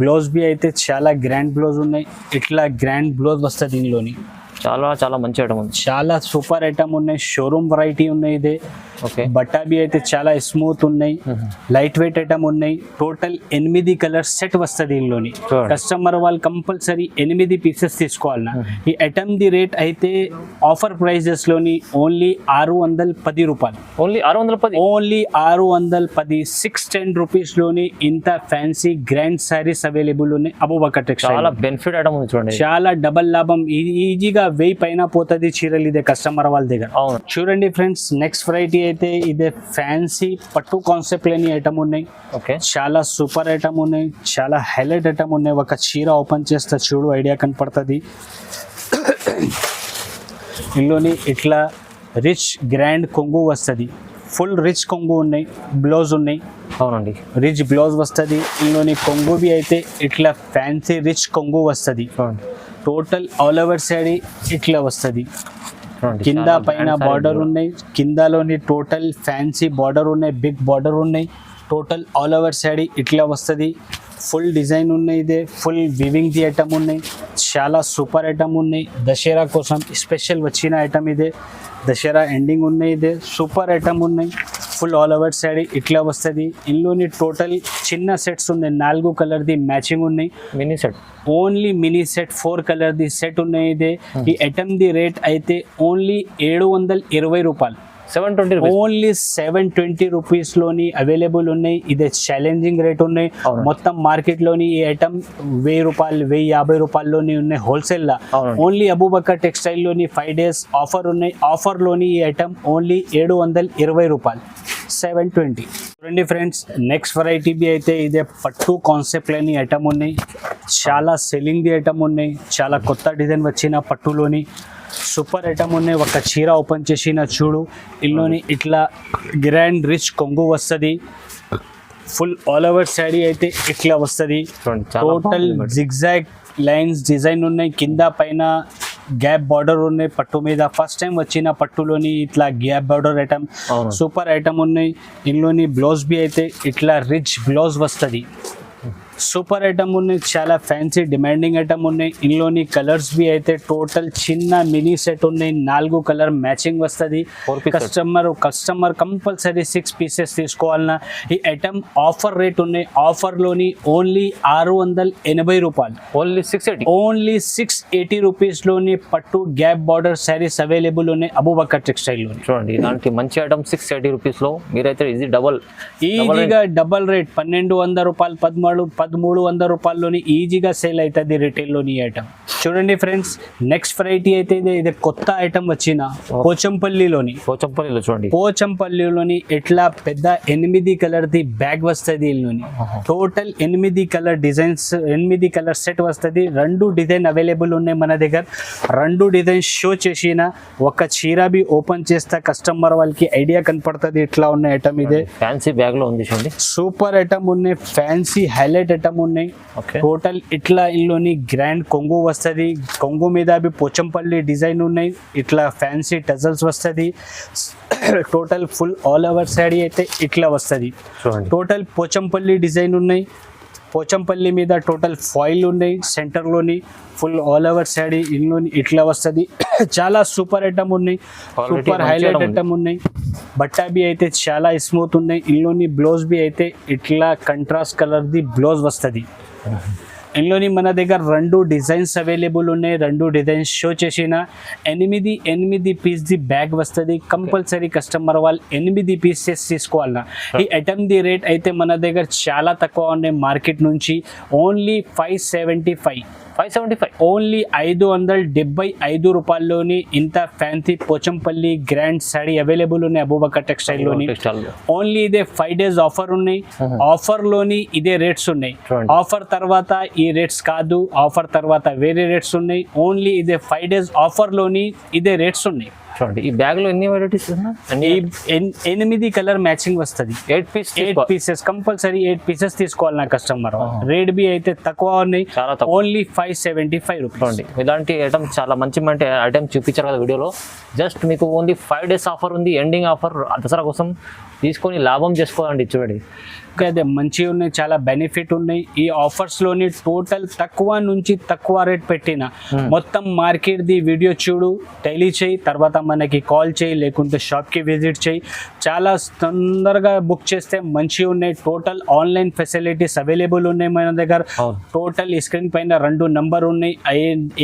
బ్లౌజ్ బి అయితే చాలా గ్రాండ్ బ్లౌజ్ ఉన్నాయి. ఇట్లా గ్రాండ్ బ్లౌజ్ వస్తుంది. ఇందులోని చాలా మంచి ఐటమ్ ఉంది, చాలా సూపర్ ఐటమ్ ఉన్నాయి. షోరూమ్ వెరైటీ ఉన్నాయి. ఇదే బట్టా బి అయితే చాలా స్మూత్ ఉన్నాయి. లైట్ వెయిట్ ఐటమ్ ఉన్నాయి. టోటల్ 8 కలర్ సెట్ వస్తుంది. ఇందులోని కస్టమర్ వాళ్ళు కంపల్సరీ 8 పీసెస్ తీసుకోవాలన్నా. ఈ ఐటమ్ ది రేట్ అయితే ఆఫర్ ప్రైజెస్ లోని ఓన్లీ 610 రూపాయలు. ఓన్లీ 610, 610 రూపీస్ లోని ఇంత ఫ్యాన్సీ గ్రాండ్ సారీస్ అవైలబుల్ ఉన్నాయి. అబూబకర్ టెక్స్టైల్ చాలా బెనిఫిట్ ఐటమ్ ఉంది. చూడండి, చాలా డబల్ లాభం. ఈజీగా 1000 పైన పోతుంది చీరలు ఇదే కస్టమర్ వాళ్ళ దగ్గర. చూడండి ఫ్రెండ్స్, నెక్స్ట్ వెరైటీ అయితే ఇదే ఫ్యాన్సీ పట్టు కాన్సెప్ట్ లేని ఐటమ్ ఉన్నాయి. చాలా సూపర్ ఐటమ్ ఉన్నాయి, చాలా హైలైట్ ఐటమ్ ఉన్నాయి. ఒక చీర ఓపెన్ చేస్తే చూడు ఐడియా కనపడుతుంది. ఇందులోని ఇట్లా రిచ్ గ్రాండ్ కొంగు వస్తుంది. ఫుల్ రిచ్ కొంగు ఉన్నాయి. బ్లౌజ్ ఉన్నాయి. అవునండి, రిచ్ బ్లౌజ్ వస్తుంది. ఇందులోని కొంగు బి అయితే ఇట్లా ఫ్యాన్సీ రిచ్ కొంగు వస్తుంది. టోటల్ ఆల్ ఓవర్ శాడీ ఇట్లా వస్తుంది. కింద పైన బార్డర్ ఉన్నాయి. కిందలోని టోటల్ ఫ్యాన్సీ బార్డర్ ఉన్నాయి. బిగ్ బార్డర్ ఉన్నాయి. టోటల్ ఆల్ ఓవర్ శాడీ ఇట్లా వస్తుంది. ఫుల్ డిజైన్ ఉన్నాయి, ఇదే ఫుల్ వివింగ్ ది ఐటమ్ ఉన్నాయి, చాలా సూపర్ ఐటమ్ ఉన్నాయి. దసరా కోసం స్పెషల్ వచ్చిన ఐటమ్ ఇదే, దసరా ఎండింగ్ ఉన్నాయి, ఇదే సూపర్ ఐటమ్ ఉన్నాయి. ఫుల్ ఆల్ ఓవర్ శారీ ఇట్లా వస్తుంది. ఇందులోని టోటల్ చిన్న సెట్స్ ఉన్నాయి, 4 కలర్ది మ్యాచింగ్ ఉన్నాయి. Mini set only mini set 4 కలర్ది సెట్ ఉన్నాయి. ఇదే ఈ ఐటమ్ ది రేట్ అయితే ఓన్లీ 720 రూపాయలు, 720 రూపీస్. ఓన్లీ 720 రూపీస్లోని అవైలబుల్ ఉన్నాయి. ఇదే ఛాలెంజింగ్ రేట్ ఉన్నాయి. అవునండి. మొత్తం మార్కెట్లోని ఈ ఐటమ్ 1000 రూపాయలు 1050 రూపాయల్లోని ఉన్నాయి హోల్సేల్లో. అవునండి. ఓన్లీ అబూబకర్ టెక్స్టైల్లోని 5 days ఆఫర్ ఉన్నాయి. ఆఫర్లోని ఈ ఐటమ్ ఓన్లీ 720 రూపాయలు, 720. చూడండి ఫ్రెండ్స్, నెక్స్ట్ వెరైటీ బి అయితే ఇదే పట్టు కాన్సెప్ట్లోని ఐటమ్ ఉన్నాయి. చాలా సెల్లింగ్ ది ఐటమ్ ఉన్నాయి. చాలా కొత్త డిజైన్ వచ్చిన పట్టులోని సూపర్ ఐటమ్ ఉన్నాయి. ఒక చీర ఓపెన్ చేసిన చూడు, ఇందులోని ఇట్లా గ్రాండ్ రిచ్ కొంగు వస్తుంది. ఫుల్ ఆల్ ఓవర్ శారీ అయితే ఇట్లా వస్తుంది. చూడండి, చాలా టోటల్ బాగుంది. జిగ్జాగ్ లైన్స్ డిజైన్ ఉన్నాయి. కింద పైన గ్యాప్ బార్డర్ ఉన్నాయి పట్టు మీద. ఫస్ట్ టైం వచ్చిన పట్టులోని ఇట్లా గ్యాప్ బార్డర్ ఐటమ్ అవును. సూపర్ ఐటమ్ ఉన్నాయి. ఇందులోని బ్లౌజ్ బి అయితే ఇట్లా రిచ్ బ్లౌజ్ వస్తుంది. సూపర్ ఐటమ్ ఉన్నాయి, చాలా ఫ్యాన్సీ డిమాండింగ్ ఐటమ్ ఉన్నాయి. ఇందులోని కలర్స్ బి అయితే టోటల్ చిన్న మినీ సెట్ ఉన్నాయి, 4 కలర్ మ్యాచింగ్ వస్తుంది. 4 piece కస్టమర్ కంపల్సరీ 6 పీసెస్ తీసుకోవాలన్నా. ఈ ఐటమ్ ఆఫర్ రేట్ ఉన్నాయి. ఆఫర్లోని ఓన్లీ 680 రూపాయలు, ఓన్లీ 680. ఓన్లీ 680 రూపీస్లోని పట్టు గ్యాప్ బార్డర్ శారీస్ అవైలబుల్ ఉన్నాయి అబూబకర్ టెక్స్టైల్లోని. చూడండి, ఇలాంటి మంచి ఐటమ్ 680 రూపీస్లో మీరైతే ఈజీ డబల్ ఈజీగా డబల్ రేట్ 1200 రూపాయలు, 1300 రూపాయల్లోని ఈజీగా సేల్ అవుతుంది రిటైల్లోని ఐటమ్. చూడండి ఫ్రెండ్స్, నెక్స్ట్ వెరైటీ అయితే ఇది కొత్త ఐటమ్ వచ్చిన పోచంపల్లిలోని. చూడండి, పోచంపల్లిలోని ఇట్లా పెద్ద 8 కలర్ది బ్యాగ్ వస్తుంది. ఇందులోని total 8 colour designs, 8 colour set వస్తుంది. 2 డిజైన్ అవైలబుల్ ఉన్నాయి మన దగ్గర. 2 డిజైన్ షో చేసిన ఒక చీర బి ఓపెన్ చేస్తే కస్టమర్ వాళ్ళకి ఐడియా కనపడుతుంది ఇట్లా ఉన్న ఐటమ్. ఇదే ఫ్యాన్సీ బ్యాగ్ లో ఉంది చూడండి, సూపర్ ఐటమ్ ఉన్నాయి, ఫ్యాన్సీ హైలైట్ ఐటమ్ ఉన్నాయి. ఓకే. టోటల్ ఇట్లా ఇందులోని గ్రాండ్ కొంగు వస్తుంది. కొంగు మీద అవి పోచంపల్లి డిజైన్ ఉన్నాయి. ఇట్లా ఫ్యాన్సీ టజల్స్ వస్తుంది. Total full all over sari అయితే ఇట్లా వస్తుంది. చూడండి, టోటల్ పోచంపల్లి డిజైన్ ఉన్నాయి. పోచంపల్లి మీద టోటల్ ఫాయిల్ ఉన్నాయి. సెంటర్లోని ఫుల్ ఆల్ ఓవర్ శారీ ఇందులోని ఇట్లా వస్తుంది. చాలా సూపర్ ఐటమ్ ఉన్నాయి, Quality సూపర్ మంచి హైలైట్ item ఉంది. ఐటమ్ ఉన్నాయి. బట్టా బి అయితే చాలా స్మూత్ ఉన్నాయి. ఇందులోని బ్లౌజ్ బి అయితే ఇట్లా కంట్రాస్ట్ కలర్ది బ్లౌజ్ వస్తుంది. ఇందులోని మన దగ్గర 2 డిజైన్స్ అవైలబుల్ ఉన్నాయి. 2 డిజైన్స్ షో చేసిన 8 పీస్ది బ్యాగ్ వస్తుంది. కంపల్సరీ కస్టమర్ వాళ్ళు 8 పీసెస్ తీసుకోవాలన్నా. ఈ ఐటమ్ ది రేట్ అయితే మన దగ్గర చాలా తక్కువ ఉన్నాయి మార్కెట్ నుంచి. ఓన్లీ 575, 575. ఓన్లీ 575 రూపాయల్లోని ఇంత fancy Pochampally grand saree available ఉన్నాయి అబూబకర్ టెక్స్టైల్లోని. ఓన్లీ ఇదే 5 days ఆఫర్ ఉన్నాయి. ఆఫర్లోని ఇదే రేట్స్ ఉన్నాయి. చూడండి. ఆఫర్ తర్వాత ఈ రేట్స్ కాదు, ఆఫర్ తర్వాత వేరే రేట్స్ ఉన్నాయి. ఓన్లీ ఇదే 5 days ఆఫర్లోని ఇదే రేట్స్ ఉన్నాయి. చూడండి, ఈ బ్యాగ్ లో ఎన్ని వెరైటీస్ ఈ 8 కలర్ మ్యాచింగ్ వస్తుంది. 8 పీసెస్ కంపల్సరీ 8 పీసెస్ తీసుకోవాలి నా కస్టమర్. రేట్ బి అయితే తక్కువ ఉన్నాయి, చాలా తక్కువ. Only 575 rupees. చూడండి, ఇలాంటి ఐటమ్ చాలా మంచి అంటే ఐటమ్ చూపించారు కదా వీడియోలో. జస్ట్ మీకు ఓన్లీ 5 days ఆఫర్ ఉంది, ఎండింగ్ ఆఫర్. దసరా కోసం తీసుకొని లాభం చేసుకోవాలండి. చూడండి, అదే మంచిగా ఉన్నాయి, చాలా బెనిఫిట్ ఉన్నాయి. ఈ ఆఫర్స్లోని టోటల్ తక్కువ నుంచి తక్కువ రేట్ పెట్టిన మొత్తం మార్కెట్ది వీడియో చూడు, టైలీ చేయి, తర్వాత మనకి కాల్ చేయి, లేకుంటే షాప్కి విజిట్ చేయి. చాలా తొందరగా బుక్ చేస్తే మంచిగా ఉన్నాయి. టోటల్ ఆన్లైన్ ఫెసిలిటీస్ అవైలబుల్ ఉన్నాయి మన దగ్గర. టోటల్ స్క్రీన్ పైన 2 నంబర్ ఉన్నాయి.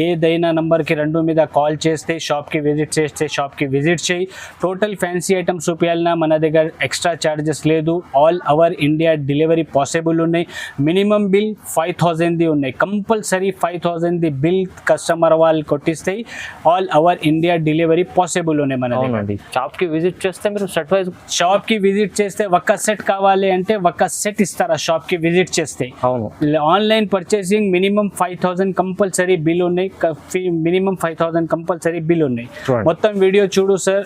ఏదైనా నంబర్కి 2 మీద కాల్ చేస్తే, షాప్కి విజిట్ చేస్తే షాప్కి విజిట్ చేయి. టోటల్ ఫ్యాన్సీ ఐటమ్స్ చూపించాలన్నా మన దగ్గర ఎక్స్ట్రా ఛార్జెస్ లేదు. All over India delivery possible ఉన్నాయి. మినిమం బిల్ 5000ది ఉన్నాయి. కంపల్సరీ 5000ది బిల్ కస్టమర్ వాళ్ళు కొట్టిస్తే all over India delivery possible ఉన్నాయి మన దగ్గర. షాప్కి విజిట్ చేస్తే మీరు సెట్ వైజ్, షాప్కి విజిట్ చేస్తే ఒక్క సెట్ కావాలి అంటే ఒక్క సెట్ ఇస్తారా షాప్కి విజిట్ చేస్తే. అవును. Online purchasing minimum 5000 compulsory bill ఉన్నాయి. మినిమం 5000 కంపల్సరీ బిల్ ఉన్నాయి. మొత్తం వీడియో చూడు సార్,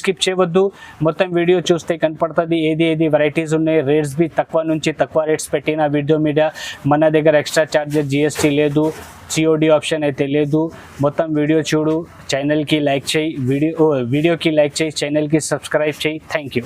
స్కిప్ చేయవద్దు. మొత్తం వీడియో చూస్తే కనపడుతుంది ఏది వెరైటీస్ ఉన్నాయి. రేట్స్ బి తక్కువ నుంచి తక్కువ రేట్స్ పెట్టిన వీడియో మీద. మన దగ్గర ఎక్స్ట్రా ఛార్జెస్ GST లేదు, COD ఆప్షన్ అయితే లేదు. మొత్తం వీడియో చూడు, ఛానల్కి లైక్ చేయి, వీడియోకి లైక్ చేయి, ఛానల్కి సబ్స్క్రైబ్ చేయి. Thank you.